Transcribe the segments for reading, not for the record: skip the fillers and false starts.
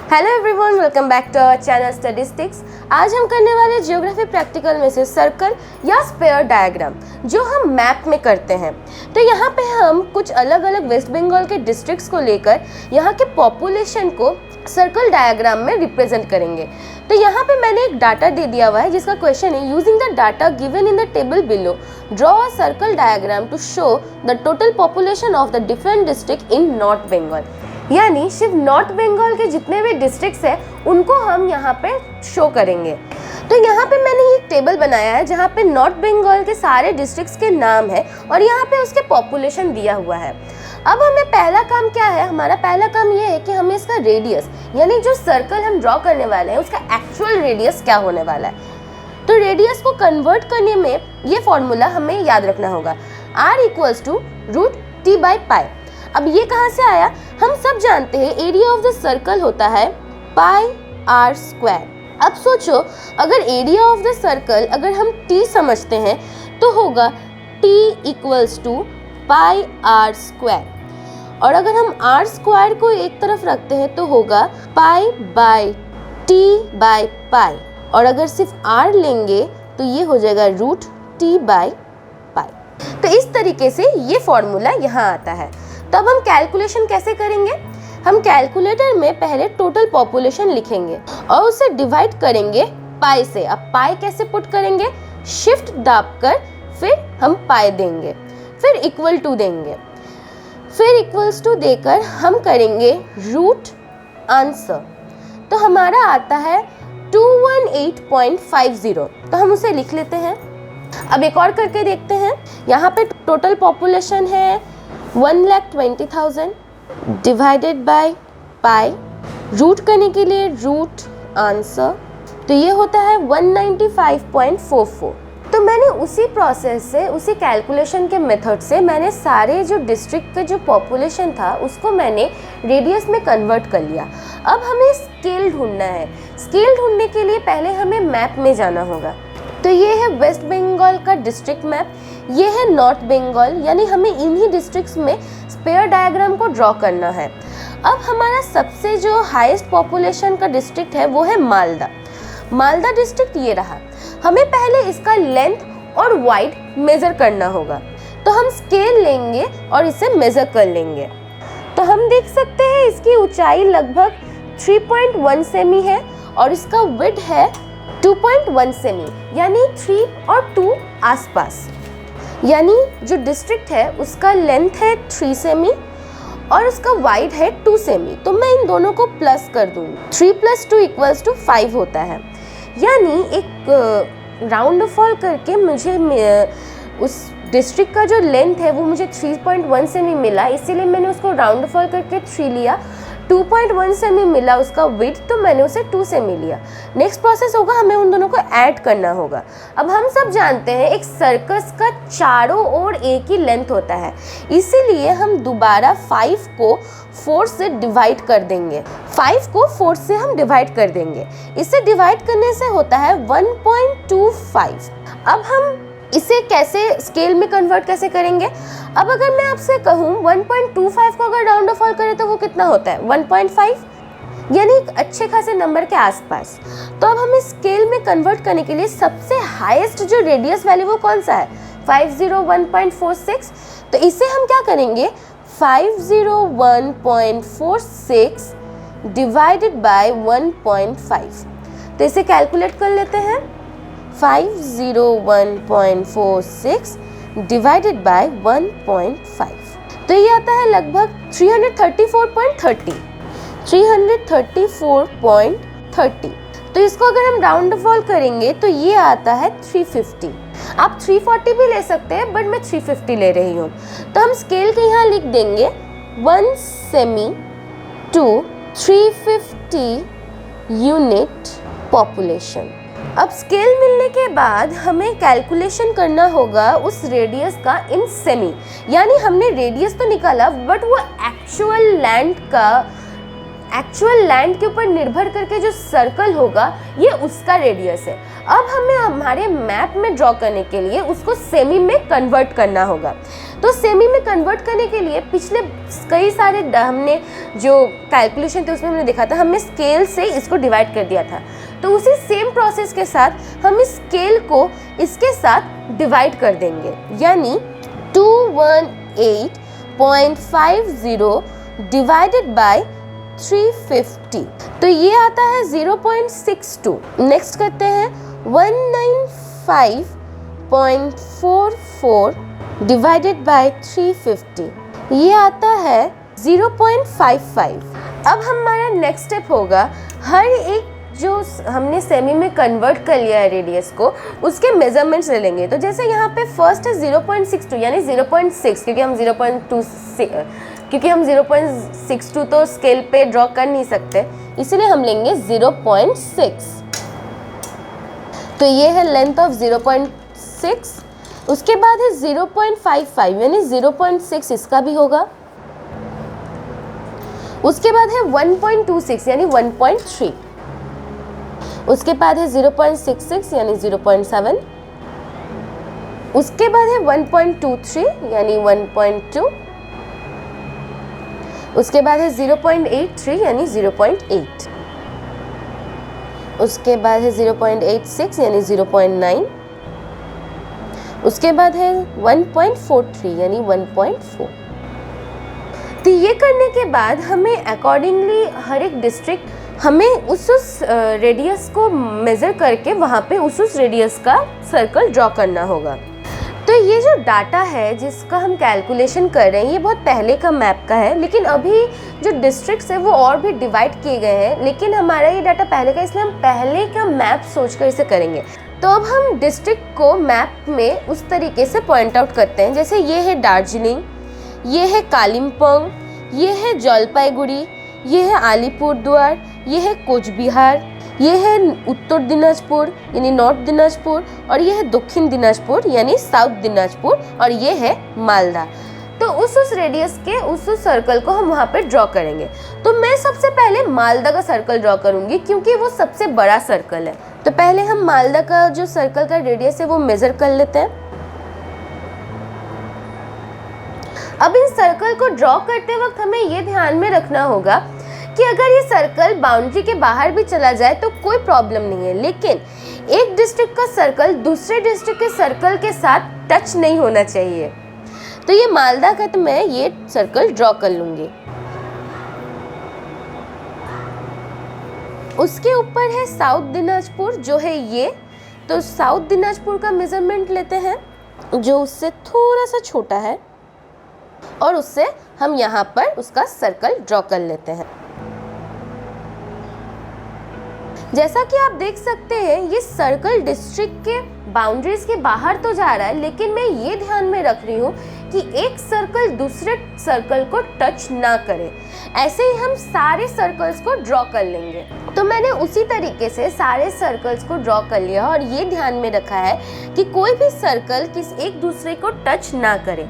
Hello everyone, welcome back to our channel statistics. आज हम करने वाले ज्योग्राफी प्रैक्टिकल में से सर्कल या स्फीयर डायग्राम जो हम मैप में करते हैं। तो यहाँ पे हम कुछ अलग अलग वेस्ट बंगाल के डिस्ट्रिक्ट्स को लेकर यहाँ के पॉपुलेशन को सर्कल डायग्राम में रिप्रेजेंट करेंगे। तो यहाँ पे मैंने एक डाटा दे दिया हुआ है जिसका क्वेश्चन है, using the data given in the table below draw a circle diagram to show the total population of the different district in north Bengal. यानी सिर्फ नॉर्थ बंगाल के जितने भी डिस्ट्रिक्ट्स हैं उनको हम यहाँ पे शो करेंगे। तो यहाँ पे मैंने एक टेबल बनाया है जहाँ पे नॉर्थ बंगाल के सारे डिस्ट्रिक्ट्स के नाम है और यहाँ पे उसके पॉपुलेशन दिया हुआ है। अब हमें पहला काम क्या है, हमारा पहला काम ये है कि हमें इसका रेडियस यानी जो सर्कल हम ड्रॉ करने वाले हैं उसका एक्चुअल रेडियस क्या होने वाला है। तो रेडियस को कन्वर्ट करने में ये फॉर्मूला हमें याद रखना होगा, r=√t/π। अब ये कहाँ से आया, हम सब जानते हैं एरिया ऑफ द सर्कल होता है πr²। अब सोचो, अगर एरिया ऑफ द सर्कल अगर हम t समझते हैं तो होगा t=πr², और अगर हम r² को एक तरफ रखते हैं तो होगा π/t/π, और अगर सिर्फ r लेंगे तो ये हो जाएगा √t/π। तो इस तरीके से ये फॉर्मूला यहाँ आता है। तो अब हम कैलकुलेशन कैसे करेंगे, हम कैलकुलेटर में पहले टोटल पॉपुलेशन लिखेंगे और उसे डिवाइड करेंगे पाई से। अब पाई कैसे पुट करेंगे, शिफ्ट दाबकर फिर हम पाई देंगे, फिर इक्वल टू देंगे, फिर इक्वल्स टू देकर हम करेंगे रूट आंसर। तो हमारा आता है 218.50। तो हम उसे लिख लेते हैं। अब एक और करके देखते हैं। यहाँ पे टोटल पॉपुलेशन है 1,20,000 डिवाइडेड बाय पाई, रूट करने के लिए रूट आंसर, तो ये होता है 195.44। तो मैंने उसी प्रोसेस से, उसी कैलकुलेशन के मेथड से मैंने सारे जो डिस्ट्रिक्ट के जो पॉपुलेशन था उसको मैंने रेडियस में कन्वर्ट कर लिया। अब हमें स्केल ढूंढना है। स्केल ढूंढने के लिए पहले हमें मैप में जाना होगा। तो ये है वेस्ट बंगाल का डिस्ट्रिक्ट मैप, ये है नॉर्थ बंगाल, यानी हमें इन्हीं डिस्ट्रिक्ट्स में स्फीयर डायग्राम को ड्रॉ करना है। अब हमारा सबसे जो हाईएस्ट पॉपुलेशन का डिस्ट्रिक्ट है वो है मालदा। मालदा डिस्ट्रिक्ट ये रहा। हमें पहले इसका लेंथ और वाइड मेज़र करना होगा। तो हम स्केल लेंगे और इसे मेज़र कर लेंगे। तो हम देख सकते हैं इसकी ऊंचाई लगभग 3.1 सेमी है और इसका विड्थ है 2.1 सेमी, यानी 3 और 2 आसपास। यानी जो डिस्ट्रिक्ट है उसका लेंथ है 3 सेमी और उसका वाइड है 2 सेमी। तो मैं इन दोनों को प्लस कर दूँगी। 3 + 2 = 5 होता है। यानी एक राउंड फॉल करके मुझे उस डिस्ट्रिक्ट का जो लेंथ है वो मुझे 3.1 सेमी मिला, इसीलिए मैंने उसको राउंड फॉल करके 3 लिया। 2.1 सेमी मिला उसका विड्थ, तो मैंने उसे 2 सेमी लिया। नेक्स्ट प्रोसेस होगा, हमें उन दोनों को ऐड करना होगा। अब हम सब जानते हैं एक सर्कस का चारों ओर एक ही लेंथ होता है, इसीलिए हम दोबारा 5 को 4 से डिवाइड कर देंगे। 5 को 4 से हम डिवाइड कर देंगे। इसे डिवाइड करने से होता है 1.25। अब हम इसे कैसे स्केल में कन्वर्ट कैसे करेंगे। अब अगर मैं आपसे कहूँ 1.25 को अगर राउंड ऑफ ऑल करें तो वो कितना होता है, 1.5, यानी एक अच्छे खासे नंबर के आसपास। तो अब हमें स्केल में कन्वर्ट करने के लिए सबसे हाईएस्ट जो रेडियस वैल्यू वो कौन सा है, 501.46। तो इसे हम क्या करेंगे, 501.46 डिवाइडेड बाय 1.5। तो इसे कैलकुलेट कर लेते हैं। 501.46 डिवाइडेड बाय 1.5, तो ये आता है लगभग 334.30। तो इसको अगर हम राउंड फॉल करेंगे तो ये आता है 350। आप 340 भी ले सकते हैं, बट मैं 350 ले रही हूँ। तो हम स्केल के यहाँ लिख देंगे 1 सेमी टू 350 यूनिट पॉपुलेशन। अब स्केल मिलने के बाद हमें कैलकुलेशन करना होगा उस रेडियस का इन सेमी, यानी हमने रेडियस तो निकाला बट वो एक्चुअल लैंड के ऊपर निर्भर करके जो सर्कल होगा ये उसका रेडियस है। अब हमें हमारे मैप में ड्रॉ करने के लिए उसको सेमी में कन्वर्ट करना होगा। तो सेमी में कन्वर्ट करने के लिए पिछले कई सारे हमने जो कैलकुलेशन थे उसमें हमने देखा था, हमने स्केल से इसको डिवाइड कर दिया था। तो उसी सेम प्रोसेस के साथ हम इस स्केल को इसके साथ डिवाइड कर देंगे, यानी 218.50 डिवाइडेड बाय 350, तो ये आता है 0.62। नेक्स्ट करते हैं 195.44 डिवाइडेड बाय 350, ये आता है 0.55। अब हमारा नेक्स्ट स्टेप होगा, हर एक जो हमने सेमी में कन्वर्ट कर लिया है रेडियस को, उसके मेजरमेंट्स ले लेंगे। तो जैसे यहाँ पे फर्स्ट है 0.62 यानी 0.6, क्योंकि हम 0.62 तो स्केल पे ड्रॉ कर नहीं सकते, इसलिए हम लेंगे 0.6। तो ये है लेंथ ऑफ 0.6। उसके बाद है 0.55 यानी 0.6 इसका भी होगा। उसके बाद है 1.26 यानी 1.3। उसके बाद है 0.66 यानी 0.7। उसके बाद है 1.23 यानी 1.2। उसके बाद है 0.83 यानी 0.8। उसके बाद है 0.86 यानी 0.9। उसके बाद है 1.43 यानी 1.4। तो ये करने के बाद हमें अकॉर्डिंगली हर एक डिस्ट्रिक्ट हमें उस रेडियस को मेज़र करके वहाँ पे उस रेडियस का सर्कल ड्रॉ करना होगा। तो ये जो डाटा है जिसका हम कैलकुलेशन कर रहे हैं, ये बहुत पहले का मैप का है, लेकिन अभी जो डिस्ट्रिक्ट्स है वो और भी डिवाइड किए गए हैं, लेकिन हमारा ये डाटा पहले का, इसलिए हम पहले का मैप सोचकर इसे करेंगे। तो अब हम डिस्ट्रिक्ट को मैप में उस तरीके से पॉइंट आउट करते हैं, जैसे ये है दार्जिलिंग, ये है कालिम्पोंग, ये है जलपाईगुड़ी, ये है अलीपुरद्वार, ये है कोच बिहार, ये है उत्तर दिनाजपुर यानी नॉर्थ दिनाजपुर, और ये है दक्षिण दिनाजपुर यानी साउथ दिनाजपुर, और ये है मालदा। तो उस रेडियस के उस सर्कल को हम वहाँ पे ड्रॉ करेंगे। तो मैं सबसे पहले मालदा का सर्कल ड्रॉ करूँगी क्योंकि वो सबसे बड़ा सर्कल है। तो पहले हम मालदा का जो सर्कल का रेडियस है वो मेज़र कर लेते हैं। अब इस सर्कल को ड्रॉ करते वक्त हमें ये ध्यान में रखना होगा कि अगर ये सर्कल बाउंड्री के बाहर भी चला जाए तो कोई प्रॉब्लम नहीं है, लेकिन एक डिस्ट्रिक्ट का सर्कल दूसरे डिस्ट्रिक्ट के सर्कल के साथ टच नहीं होना चाहिए। तो ये मालदा का तो मैं ये सर्कल ड्रॉ कर लूँगी। उसके ऊपर है साउथ दिनाजपुर जो है ये। तो साउथ दिनाजपुर का मेजरमेंट लेते हैं जो उससे थोड़ा सा छोटा है, और उससे हम यहाँ पर उसका सर्कल ड्रॉ कर लेते हैं। जैसा कि आप देख सकते हैं ये सर्कल डिस्ट्रिक्ट के बाउंड्रीज के बाहर तो जा रहा है, लेकिन मैं ये ध्यान में रख रही हूँ कि एक सर्कल दूसरे सर्कल को टच ना करे। ऐसे ही हम सारे सर्कल्स को ड्रॉ कर लेंगे। तो मैंने उसी तरीके से सारे सर्कल्स को ड्रॉ कर लिया और ये ध्यान में रखा है कि कोई भी सर्कल एक दूसरे को टच ना करे।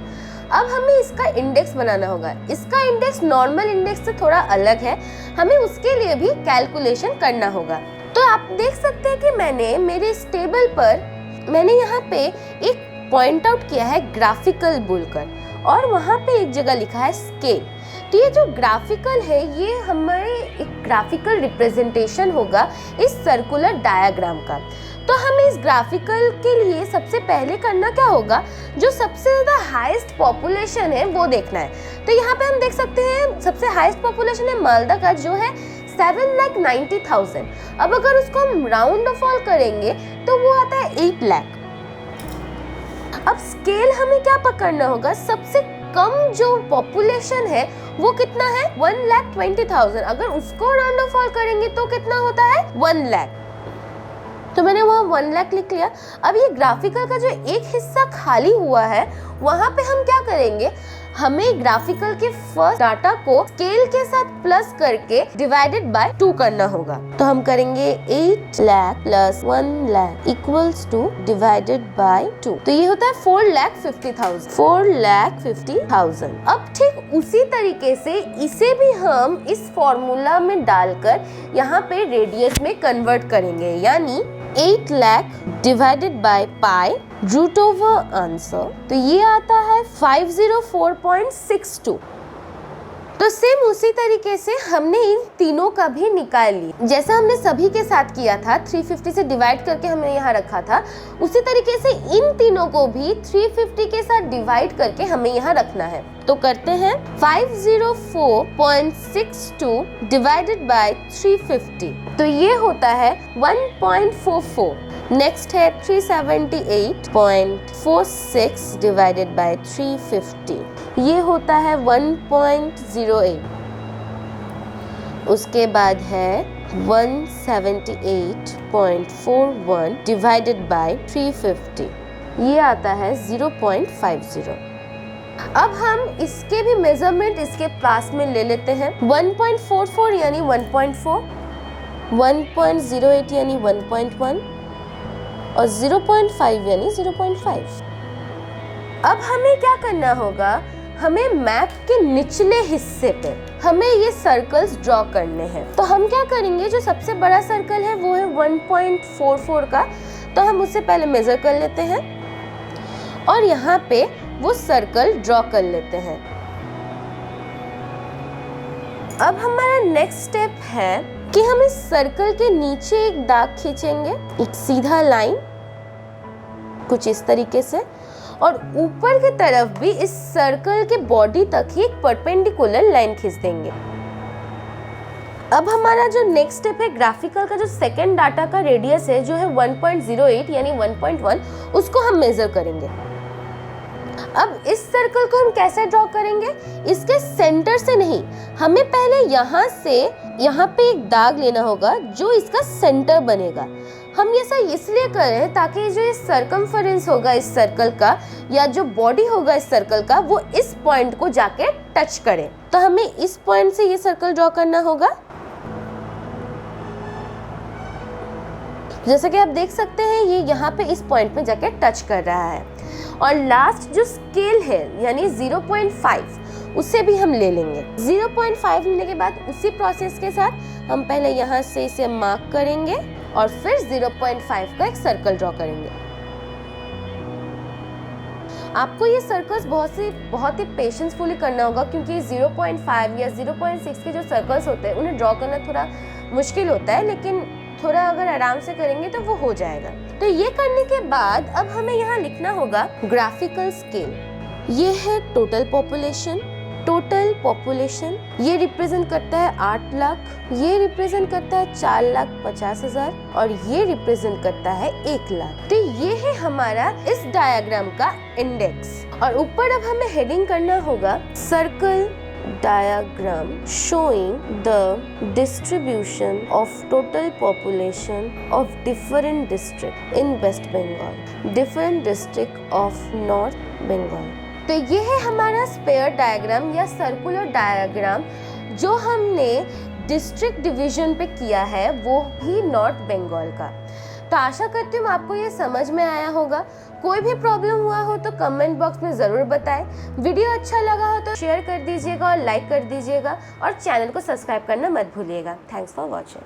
अब हमें इसका इंडेक्स बनाना होगा। इसका इंडेक्स नॉर्मल इंडेक्स से थोड़ा अलग है, हमें उसके लिए भी कैलकुलेशन करना होगा। तो आप देख सकते हैं कि मैंने मेरे इस टेबल पर मैंने यहाँ पे एक पॉइंट आउट किया है ग्राफिकल बोलकर, और वहाँ पे एक जगह लिखा है स्केल। तो ये जो ग्राफिकल है ये हमारे एक ग्राफिकल रिप्रेजेंटेशन होगा इस सर्कुलर डायग्राम का। तो हमें इस ग्राफिकल के लिए सबसे पहले करना क्या होगा, जो सबसे ज़्यादा हाईएस्ट पॉपुलेशन है वो देखना है। तो यहाँ पे हम देख सकते हैं सबसे हाईएस्ट पॉपुलेशन है मालदा का जो है 7,90,000। अब अगर उसको हम राउंड ऑफ ऑल करेंगे तो वो आता है 8 लाख। अब स्केल हमें क्या पकड़ना होगा, सबसे कम जो पॉपुलेशन है वो कितना है 1,20,000। अगर उसको राउंड ऑफ ऑल करेंगे तो कितना होता है 1 लाख। तो मैंने वहाँ 1 लाख लिख लिया। अब ये ग्राफिकल का जो एक हिस्सा खाली हुआ है वहाँ पे हम क्या करेंगे, हमें ग्राफिकल के फर्स्ट डाटा को स्केल के साथ प्लस करके डिवाइडेड बाय 2 करना होगा। तो हम करेंगे 8 lakh plus 1 lakh equals two divided by 2। तो ये होता है 4,50,000। 4,50,000। अब ठीक उसी तरीके से इसे भी हम इस फॉर्मूला में डालकर यहाँ पे रेडियस में कन्वर्ट करेंगे, यानी 8 lakh divided by pi root over answer, तो ये आता है 504.62। तो सेम उसी तरीके से हमने इन तीनों का भी निकाल लिया, जैसा हमने सभी के साथ किया था 350 से डिवाइड करके हमने यहाँ रखा था, उसी तरीके से इन तीनों को भी 350 के साथ डिवाइड करके हमें यहाँ रखना है। तो करते हैं 504.62 डिवाइडेड बाय 350, तो ये होता है 1.44। नेक्स्ट है 378.46 डिवाइडेड बाय 350, ये होता है 1.08। उसके बाद है 178.41 डिवाइडेड बाय 350, ये आता है 0.50। अब हम इसके भी मेजरमेंट इसके पास में ले लेते हैं। 1.44 यानी 1.4, 1.08 यानी 1.1 और 0.5 यानी 0.5। अब हमें क्या करना होगा, हमें मैप के निचले हिस्से पे हमें ये सर्कल्स ड्रॉ करने हैं। तो हम क्या करेंगे, जो सबसे बड़ा सर्कल है वो है 1.44 का, तो हम उससे पहले मेजर कर लेते हैं और यहाँ पे वो सर्कल ड्रॉ कर लेते हैं। अब हमारा नेक्स्ट स्टेप है कि हम इस सर्कल के नीचे एक दाग खींचेंगे, एक सीधा लाइन कुछ इस तरीके से, और ऊपर की तरफ भी इस सर्कल के बॉडी तक ही एक परपेंडिकुलर लाइन खींच देंगे। अब हमारा जो नेक्स्ट स्टेप है, ग्राफिकल का जो सेकंड डाटा का रेडियस है जो है 1.08 यानी 1.1, उसको हम मेजर करेंगे। अब इस सर्कल को हम कैसे ड्रॉ करेंगे, इसके सेंटर से नहीं, हमें पहले यहाँ से यहाँ पे एक दाग लेना होगा जो इसका सेंटर बनेगा। हम ये सब इसलिए कर रहे हैं ताकि जो ये सर्कमफरेंस होगा इस सर्कल का या जो बॉडी होगा इस सर्कल का वो इस पॉइंट को जाके टच करे। तो हमें इस पॉइंट से ये सर्कल ड्रॉ करना होगा। जैसे कि आप देख सकते हैं ये यहाँ पे इस पॉइंट में जाके टच कर रहा है। और लास्ट जो स्केल है यानी 0.5 उसे भी हम ले लेंगे। 0.5 लेने के बाद उसी प्रोसेस के साथ हम पहले यहाँ से इसे मार्क करेंगे और फिर 0.5 का एक सर्कल ड्रॉ करेंगे। आपको ये सर्कल्स बहुत ही पेशेंसफुली करना होगा, क्योंकि 0.5 या 0.6 के जो सर्कल्स होते हैं उन्हें ड्रॉ करना थोड़ा मुश्किल होता है, लेकिन थोड़ा अगर आराम से करेंगे तो वो हो जाएगा। तो ये करने के बाद अब हमें यहाँ लिखना होगा ग्राफिकल स्केल। ये है टोटल पॉपुलेशन। टोटल पॉपुलेशन ये रिप्रेजेंट करता है 8 लाख, ये रिप्रेजेंट करता है 4,50,000 और ये रिप्रेजेंट करता है 1 लाख। तो ये है हमारा इस डायग्राम का इंडेक्स। और ऊपर अब हमें हेडिंग करना होगा circle diagram showing the distribution of total population of different district in West Bengal, different district of North Bengal। तो ये है हमारा स्पेयर डायग्राम या सर्कुलर डायग्राम जो हमने डिस्ट्रिक्ट डिवीजन पे किया है, वो भी नॉर्थ बंगाल का। तो आशा करती हूँ आपको ये समझ में आया होगा। कोई भी प्रॉब्लम हुआ हो तो कमेंट बॉक्स में ज़रूर बताएं। वीडियो अच्छा लगा हो तो शेयर कर दीजिएगा और लाइक कर दीजिएगा और चैनल को सब्सक्राइब करना मत भूलिएगा। Thanks for watching.